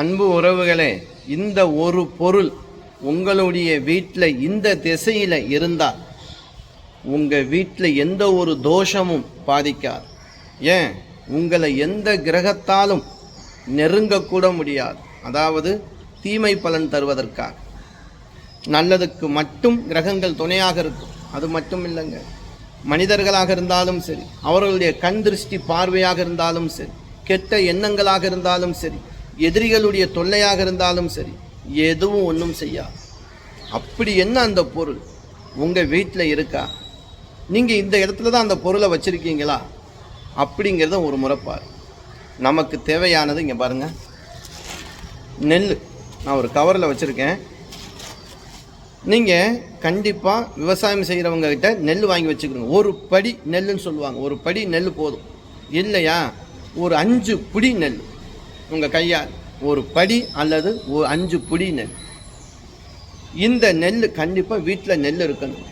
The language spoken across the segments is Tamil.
அன்பு உறவுகளே, இந்த ஒரு பொருள் உங்களுடைய வீட்டில் இந்த திசையில் இருந்தால் உங்கள் வீட்டில் எந்த ஒரு தோஷமும் பாதிக்காது. ஏன், உங்களை எந்த கிரகத்தாலும் நெருங்கக்கூட முடியாது. அதாவது தீமை பலன் தருவதற்காக, நல்லதுக்கு மட்டும் கிரகங்கள் துணையாக இருக்கும். அது மட்டும் இல்லைங்க, மனிதர்களாக இருந்தாலும் சரி, அவர்களுடைய கண் திருஷ்டி பார்வையாக இருந்தாலும் சரி, கெட்ட எண்ணங்களாக இருந்தாலும் சரி, எதிரிகளுடைய தொல்லையாக இருந்தாலும் சரி, எதுவும் ஒன்றும் செய்யாது. அப்படி என்ன அந்த பொருள் உங்கள் வீட்டில் இருக்கா, நீங்கள் இந்த இடத்துல தான் அந்த பொருளை வச்சுருக்கீங்களா அப்படிங்கிறத ஒரு முறைப்பார். நமக்கு தேவையானது இங்கே பாருங்கள், நெல் நான் ஒரு கவரில் வச்சுருக்கேன். நீங்கள் கண்டிப்பாக விவசாயம் செய்கிறவங்ககிட்ட நெல் வாங்கி வச்சுக்கணும். ஒரு படி நெல்லுன்னு சொல்லுவாங்க, ஒரு படி நெல் போதும். இல்லையா, ஒரு 5 பிடி நெல் உங்கள் கையால், ஒரு படி அல்லது ஒரு 5 பிடி நெல். இந்த நெல் கண்டிப்பாக வீட்டில் நெல் இருக்கணும்.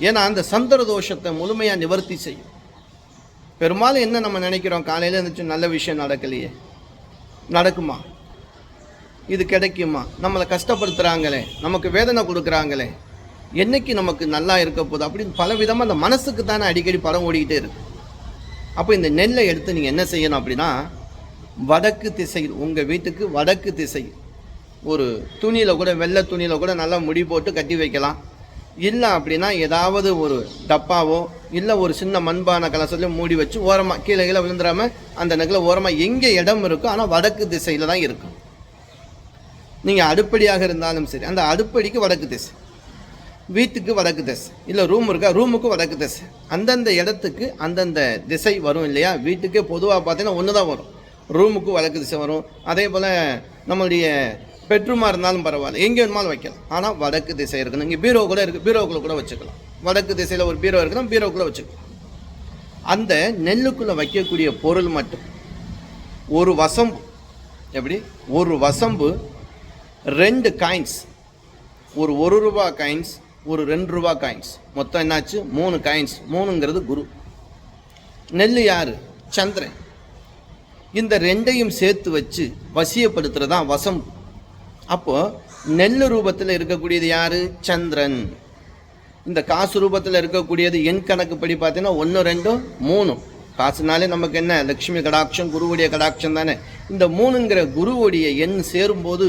ஏன்னா அந்த சந்திர தோஷத்தை முழுமையாக நிவர்த்தி செய்யும். பெரும்பாலும் என்ன நம்ம நினைக்கிறோம், காலையில் இருந்துச்சு நல்ல விஷயம் நடக்கலையே, நடக்குமா, இது கிடைக்குமா, நம்மளை கஷ்டப்படுத்துகிறாங்களே, நமக்கு வேதனை கொடுக்குறாங்களே, என்னைக்கு நமக்கு நல்லா இருக்க போகுது அப்படின்னு பல விதமாக அந்த மனசுக்கு தானே அடிக்கடி படம் ஓடிக்கிட்டே இருக்கு. அப்போ இந்த நெல்லை எடுத்து நீங்கள் என்ன செய்யணும் அப்படின்னா, வடக்கு திசையில், உங்கள் வீட்டுக்கு வடக்கு திசையில் ஒரு துணியில் கூட, வெள்ளை துணியில் கூட நல்லா முடி போட்டு கட்டி வைக்கலாம். இல்லை அப்படின்னா ஏதாவது ஒரு டப்பாவோ இல்லை ஒரு சின்ன மண்பான கலசத்துலையும் மூடி வச்சு ஓரமாக கீழே கீழே விழுந்துடாமல் அந்த நெக்கில் ஓரமாக எங்கே இடம் இருக்கோ, ஆனால் வடக்கு திசையில் தான் இருக்கும். நீங்கள் அடுப்படியாக இருந்தாலும் சரி, அந்த அடுப்படிக்கு வடக்கு திசை, வீட்டுக்கு வடக்கு திசை, இல்லை ரூம் இருக்கா ரூமுக்கு வடக்கு திசை, அந்தந்த இடத்துக்கு அந்தந்த திசை வரும் இல்லையா. வீட்டுக்கே பொதுவாக பார்த்தீங்கன்னா ஒன்று தான் வரும், ரூமுக்கு வடக்கு திசை வரும். அதே போல் நம்மளுடைய பெட்ரூமாக இருந்தாலும் பரவாயில்ல, எங்கே வேணுமாலும் வைக்கலாம், ஆனால் வடக்கு திசை இருக்கணும். இங்கே பீரோ கூட இருக்குது, பீரோக்குள்ளே கூட வச்சுக்கலாம். வடக்கு திசையில் ஒரு பீரோ இருக்குன்னா பீரோக்குள்ளே வச்சுக்கலாம். அந்த நெல்லுக்குள்ளே வைக்கக்கூடிய பொருள் மட்டும் ஒரு வசம்பு, எப்படி ஒரு வசம்பு 2 காயின்ஸ், ஒரு 1 ரூபா காயின்ஸ், ஒரு 2 ரூபா காயின்ஸ், மொத்தம் என்னாச்சு 3 காயின்ஸ். 3ங்கிறது குரு, நெல் யார், சந்திரன். இந்த 2ஐயும் சேர்த்து வச்சு வசியப்படுத்துறது தான் வசம்பு. அப்போது நெல் ரூபத்தில் இருக்கக்கூடியது யார், சந்திரன். இந்த காசு ரூபத்தில் இருக்கக்கூடியது எண் கணக்குப்படி பார்த்தீங்கன்னா 1 2 3. காசுனாலே நமக்கு என்ன, லக்ஷ்மி கடாட்சம், குருவுடைய கடாட்சம் தானே. இந்த 3ங்கிற குருவுடைய எண் சேரும்போது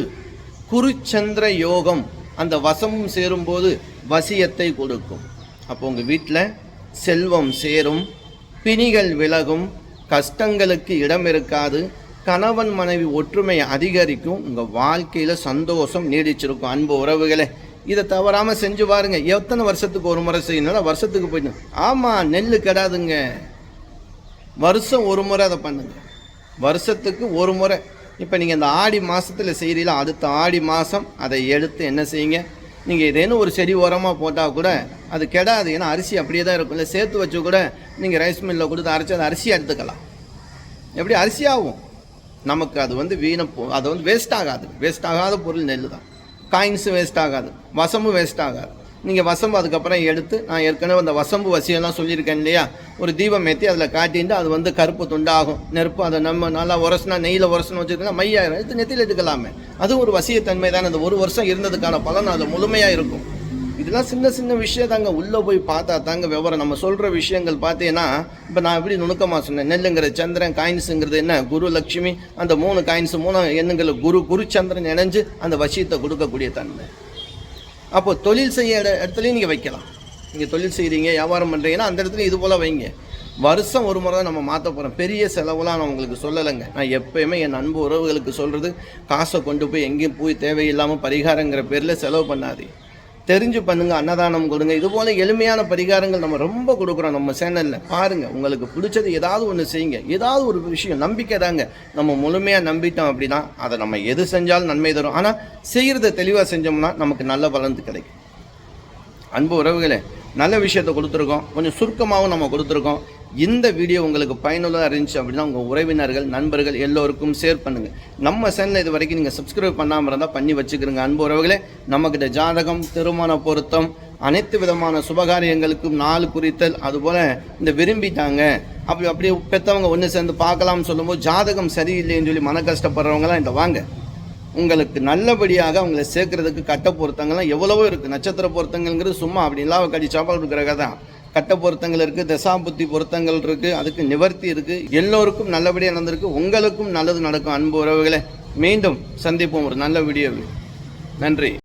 குருச்சந்திர யோகம், அந்த வசமும் சேரும்போது வசியத்தை கொடுக்கும். அப்போ உங்கள் வீட்டில் செல்வம் சேரும், பிணிகள் விலகும், கஷ்டங்களுக்கு இடம் இருக்காது, கணவன் மனைவி ஒற்றுமை அதிகரிக்கும், உங்கள் வாழ்க்கையில் சந்தோஷம் நீடிச்சிருக்கும். அன்பு உறவுகளே, இதை தவறாமல் செஞ்சு பாருங்க. எத்தனை வருஷத்துக்கு ஒரு முறை செய்யணும், வருஷத்துக்கு போயிட்டு, ஆமாம் நெல் கெடாதுங்க, வருஷம் ஒரு முறை அதை பண்ணுங்க, வருஷத்துக்கு ஒரு முறை. இப்போ நீங்கள் இந்த ஆடி மாதத்தில் செய்கிறீங்களா, அடுத்த ஆடி மாதம் அதை எடுத்து என்ன செய்யுங்க, நீங்கள் ஏதேனும் ஒரு செடி உரமாக போட்டால் கூட அது கெடாது. ஏன்னா அரிசி அப்படியே தான் இருக்கும். இல்லை சேர்த்து வச்சு கூட நீங்கள் ரைஸ் மில்லில் கொடுத்து அரைச்சி அதை அரிசியாக எடுத்துக்கலாம். எப்படி அரிசியாகும், நமக்கு அது அது வேஸ்ட் ஆகாது. வேஸ்ட் ஆகாத பொருள் நெல் தான். காயின்ஸும் வேஸ்ட் ஆகாது, வசம்பும் வேஸ்ட் ஆகாது. நீங்கள் வசம்பு அதுக்கப்புறம் எடுத்து, நான் ஏற்கனவே அந்த வசம்பு வசியெல்லாம் சொல்லியிருக்கேன் இல்லையா, ஒரு தீபம் ஏற்றி அதில் காட்டிட்டு அது கருப்பு துண்டாகும். நெருப்பு அதை நம்ம நல்லா உரசினா, நெய்யில் உரசணும் வச்சுருக்கா மையாயிரம் எடுத்து நெத்தியில் எடுக்கலாமே. அது ஒரு வசியத்தன்மை தானே. அந்த 1 வருஷம் இருந்ததுக்கான பலன் அதில் முழுமையாக இருக்கும். இதெல்லாம் சின்ன சின்ன விஷயம் தாங்க, உள்ளே போய் பார்த்தா தாங்க விவரம். நம்ம சொல்கிற விஷயங்கள் பார்த்தீங்கன்னா, இப்போ நான் எப்படி நுணுக்கமாக சொன்னேன், நெல்லுங்கிற சந்திரன், காயின்ஸுங்கிறது என்ன, குரு லக்ஷ்மி, அந்த 3 காயின்ஸு 3 எண்ணுங்களை குரு சந்திரன் இணைஞ்சு அந்த வசியத்தை கொடுக்கக்கூடிய தன்மை. அப்போது தொழில் செய்ய இடத்துலையும் நீங்கள் வைக்கலாம். நீங்கள் தொழில் செய்கிறீங்க, வியாபாரம் பண்ணுறீங்கன்னா அந்த இடத்துல இது போல் வைங்க. வருஷம் ஒரு முறை தான் நம்ம மாற்ற போகிறோம். பெரிய செலவுலாம் நான் உங்களுக்கு சொல்லலைங்க. நான் எப்போயுமே என் அன்பு உறவுகளுக்கு சொல்கிறது, காசை கொண்டு போய் எங்கேயும் போய் தேவையில்லாமல் பரிகாரங்கிற பேரில் செலவு பண்ணாதே, தெரிஞ்சு பண்ணுங்கள், அன்னதானம் கொடுங்க. இது போல் எளிமையான பரிகாரங்கள் நம்ம ரொம்ப கொடுக்குறோம் நம்ம சேனலில். பாருங்கள், உங்களுக்கு பிடிச்சது ஏதாவது ஒன்று செய்யுங்க. ஏதாவது ஒரு விஷயம், நம்பிக்கை தாங்க. நம்ம முழுமையாக நம்பிட்டோம் அப்படின்னா அதை நம்ம எது செஞ்சாலும் நன்மை தரும். ஆனால் செய்கிறத தெளிவாக செஞ்சோம்னா நமக்கு நல்ல பலன் கிடைக்கும். அன்பு உறவுகளே, நல்ல விஷயத்தை கொடுத்துருக்கோம், கொஞ்சம் சுருக்கமாகவும் நம்ம கொடுத்துருக்கோம். இந்த வீடியோ உங்களுக்கு பயனுள்ளதாக இருந்துச்சு அப்படின்னா உங்கள் உறவினர்கள், நண்பர்கள் எல்லோருக்கும் ஷேர் பண்ணுங்கள். நம்ம சேனலில் இது வரைக்கும் நீங்கள் சப்ஸ்கிரைப் பண்ணாமல் இருந்தால் பண்ணி வச்சுக்கிறோங்க. அன்பு உறவுகளே, நம்மக்கிட்ட ஜாதகம், திருமண பொருத்தம், அனைத்து விதமான சுபகாரியங்களுக்கும் நாள் குறித்தல், அதுபோல் இந்த விரும்பிட்டாங்க அப்படியே பெற்றவங்க ஒன்று சேர்ந்து பார்க்கலாம்னு சொல்லும்போது ஜாதகம் சரியில்லைன்னு சொல்லி மன கஷ்டப்படுறவங்களாம் இந்த வாங்க, உங்களுக்கு நல்லபடியாக அவங்கள சேர்க்கறதுக்கு கட்ட பொருத்தங்கள்லாம் எவ்வளவோ இருக்குது. நட்சத்திர பொருத்தங்கள்ங்கிறது சும்மா அப்படின்லாம் கடி சாப்பாடு இருக்கிற கதை. கட்ட பொருத்தங்கள் இருக்குது, தசாபுத்தி பொருத்தங்கள் இருக்குது, அதுக்கு நிவர்த்தி இருக்குது. எல்லோருக்கும் நல்லபடியாக நடந்திருக்கு, உங்களுக்கும் நல்லது நடக்கும். அன்பு உறவுகளே, மீண்டும் சந்திப்போம் ஒரு நல்ல வீடியோவில். நன்றி.